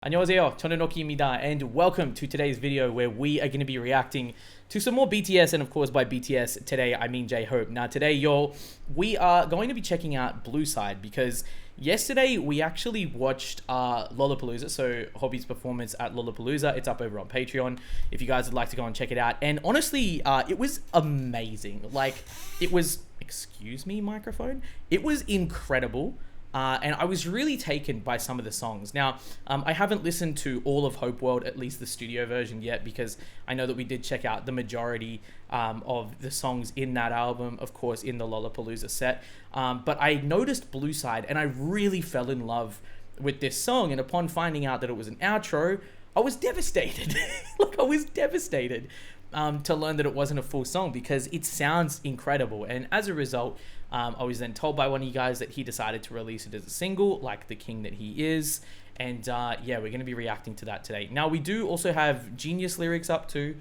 안녕하세요, 저는 Oki입니다, and welcome to today's video where we are going to be reacting to some more BTS, and of course by BTS today I mean J-Hope. Now today, y'all, we are going to be checking out Blue Side because yesterday we actually watched Lollapalooza, so HYBE's performance at Lollapalooza. It's up over on Patreon if you guys would like to go and check it out, and honestly, it was amazing. Like, it was, excuse me microphone, it was incredible. And I was really taken by some of the songs. Now, I haven't listened to all of Hope World, at least the studio version yet, because I know that we did check out the majority of the songs in that album, of course, in the Lollapalooza set. But I noticed Blue Side, and I really fell in love with this song. And upon finding out that it was an outro, I was devastated. Like, I was devastated to learn that it wasn't a full song because it sounds incredible. And as a result, I was then told by one of you guys that he decided to release it as a single, like the king that he is. And yeah, we're going to be reacting to that today. Now, we do also have Genius lyrics up too,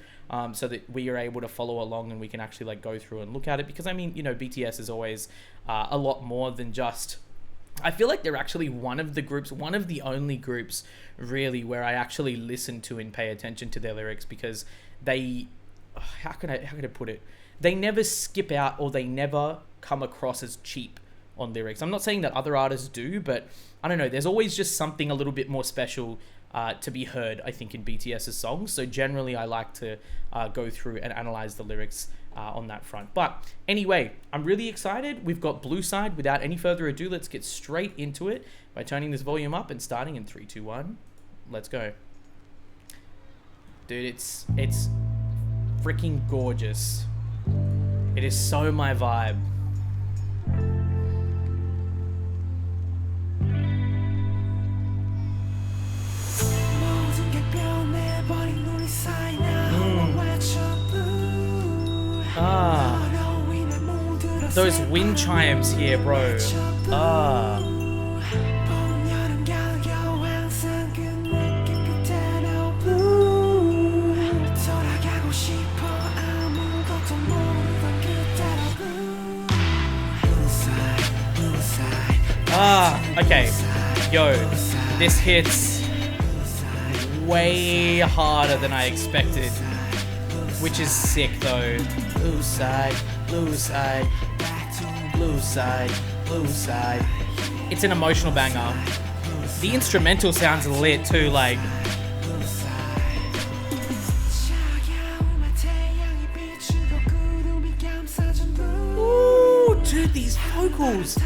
so that we are able to follow along and we can actually like go through and look at it. Because I mean, you know, BTS is always a lot more than just... I feel like they're actually one of the groups, one of the only groups really where I actually listen to and pay attention to their lyrics, because they... How can I put it? They never skip out, or they never come across as cheap on lyrics. I'm not saying that other artists do, but I don't know. There's always just something a little bit more special to be heard, I think, in BTS's songs. So generally, I like to go through and analyze the lyrics on that front. But anyway, I'm really excited. We've got Blue Side. Without any further ado, let's get straight into it by turning this volume up and starting in 3, 2, 1. Let's go. Dude, it's freaking gorgeous. It is so my vibe. Those wind chimes here, bro. Okay. Yo, this hits way harder than I expected, which is sick though. Blue side, blue side, blue side, blue side. It's an emotional banger. The instrumental sounds lit too, like... Ooh, dude, these vocals.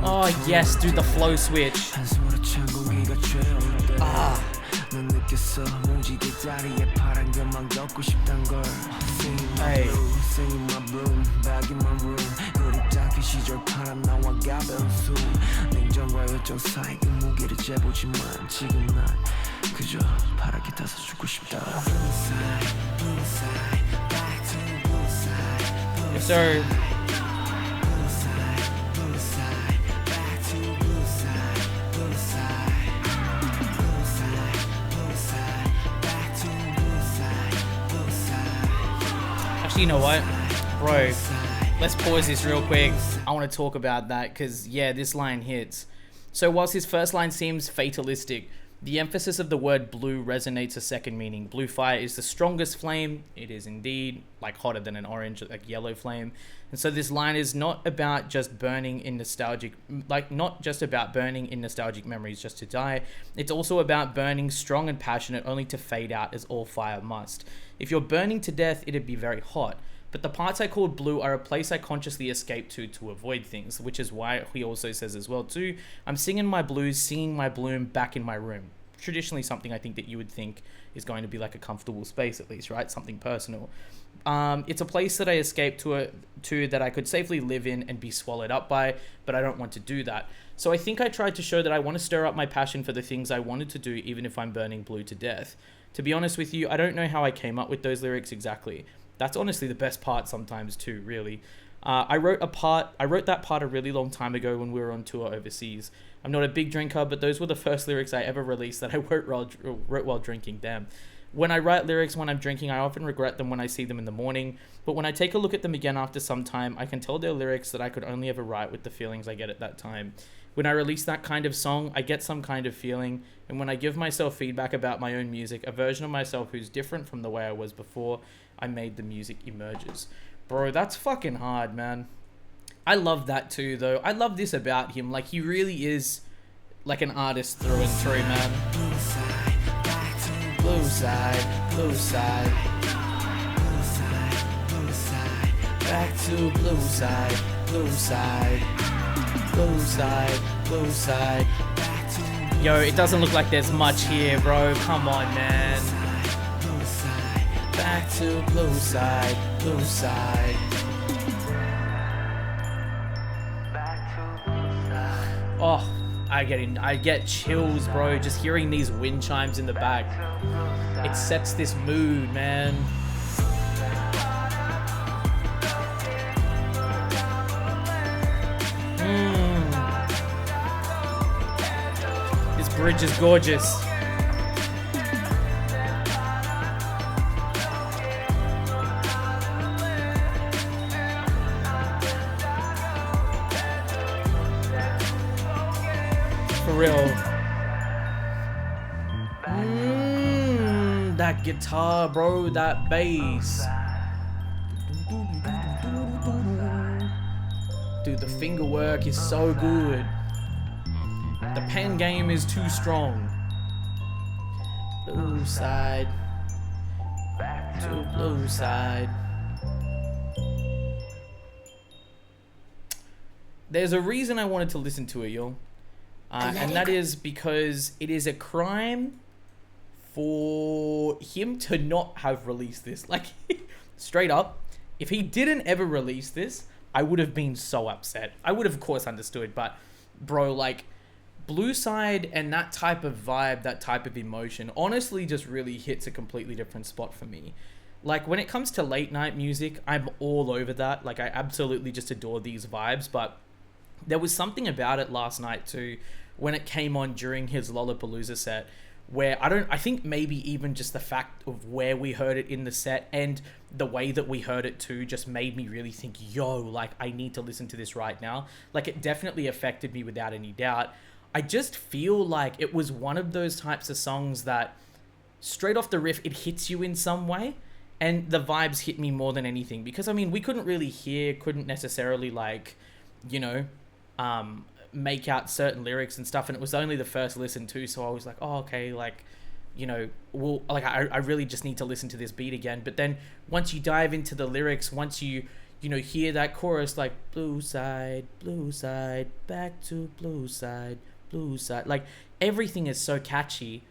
Oh yes, dude, the flow switch. Hey. Yes, sir. You know what, bro, let's pause this real quick. I want to talk about that because, yeah, this line hits. So whilst his first line seems fatalistic, the emphasis of the word blue resonates a second meaning. Blue fire is the strongest flame. It is indeed like hotter than an orange, like yellow flame. And so this line is not about just burning in nostalgic, like not just about burning in nostalgic memories just to die. It's also about burning strong and passionate only to fade out as all fire must. If you're burning to death, it'd be very hot. But the parts I called blue are a place I consciously escape to avoid things, which is why he also says as well too, I'm singing my blues, singing my bloom back in my room. Traditionally something I think that you would think is going to be like a comfortable space, at least, right? Something personal. It's a place that I escape to that I could safely live in and be swallowed up by, but I don't want to do that. So I think I tried to show that I want to stir up my passion for the things I wanted to do, even if I'm burning blue to death. To be honest with you, I don't know how I came up with those lyrics exactly. That's honestly the best part sometimes too, really. I wrote that part a really long time ago when we were on tour overseas. I'm not a big drinker, but those were the first lyrics I ever released that I wrote while drinking. Damn. When I write lyrics when I'm drinking, I often regret them when I see them in the morning. But when I take a look at them again after some time, I can tell they're lyrics that I could only ever write with the feelings I get at that time. When I release that kind of song, I get some kind of feeling. And when I give myself feedback about my own music, a version of myself who's different from the way I was before I made the music emerges. Bro, that's fucking hard, man. I love that too, though. I love this about him. Like, he really is like an artist through and through, man. Blue side, blue side, blue side, blue side, back to blue side, blue side, blue side, blue side. Yo, it doesn't look like there's much here, bro. Come on, man. Back to blue side, blue side. Oh, I get chills, bro, just hearing these wind chimes in the back. It sets this mood, man. This bridge is gorgeous. For real. That guitar, bro, that bass. Dude, the finger work is so good. The pen game is too strong. Blue side to blue side. There's a reason I wanted to listen to it, yo. And that is because it is a crime for him to not have released this. Like, straight up, if he didn't ever release this, I would have been so upset. I would have, of course, understood, but bro, like, Blue Side and that type of vibe, that type of emotion, honestly just really hits a completely different spot for me. Like, when it comes to late night music, I'm all over that. Like, I absolutely just adore these vibes, but there was something about it last night too, when it came on during his Lollapalooza set, where I think maybe even just the fact of where we heard it in the set and the way that we heard it too just made me really think, yo, like, I need to listen to this right now. Like, it definitely affected me without any doubt. I just feel like it was one of those types of songs that straight off the riff, it hits you in some way. And the vibes hit me more than anything, because I mean, we couldn't necessarily, like, you know, make out certain lyrics and stuff, and it was only the first listen too, so I was like, oh, okay, like, you know, I really just need to listen to this beat again. But then once you dive into the lyrics, once you know, hear that chorus, like, blue side, back to blue side, like, everything is so catchy,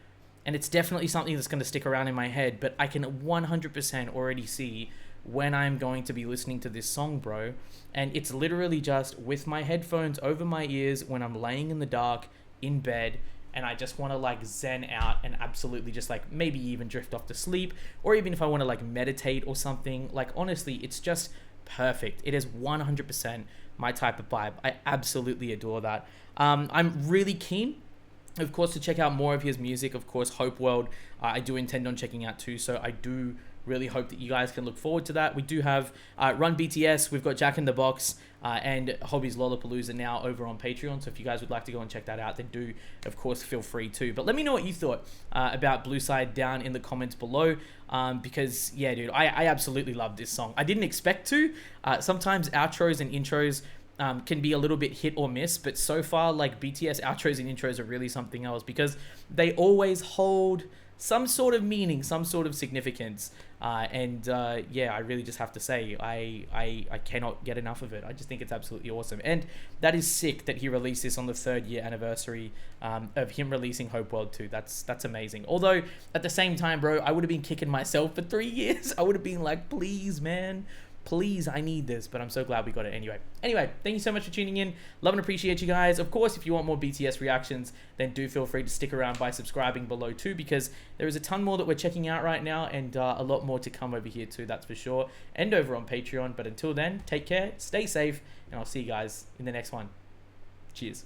and it's definitely something that's going to stick around in my head. But I can 100% already see when I'm going to be listening to this song, bro. And it's literally just with my headphones over my ears when I'm laying in the dark in bed, and I just want to, like, zen out and absolutely just, like, maybe even drift off to sleep, or even if I want to, like, meditate or something. Like, honestly, it's just perfect. It is 100% my type of vibe. I absolutely adore that. I'm really keen, of course, to check out more of his music. Of course, Hope World, I do intend on checking out too, so I do really hope that you guys can look forward to that. We do have Run BTS, we've got Jack in the Box, and HYBE's Lollapalooza now over on Patreon. So if you guys would like to go and check that out, then do, of course, feel free to. But let me know what you thought about Blue Side down in the comments below, because, yeah, dude, I absolutely love this song. I didn't expect to. Sometimes outros and intros can be a little bit hit or miss, but so far, like, BTS outros and intros are really something else, because they always hold some sort of meaning, some sort of significance, yeah, I really just have to say, I cannot get enough of it. I just think it's absolutely awesome, and that is sick that he released this on the 3rd year anniversary of him releasing Hope World 2. That's amazing. Although at the same time, bro, I would have been kicking myself for 3 years. I would have been like, please, man, Please, I need this, but I'm so glad we got it anyway. Anyway, thank you so much for tuning in. Love and appreciate you guys. Of course, if you want more BTS reactions, then do feel free to stick around by subscribing below too, because there is a ton more that we're checking out right now, and a lot more to come over here too, that's for sure, and over on Patreon. But until then, take care, stay safe, and I'll see you guys in the next one. Cheers.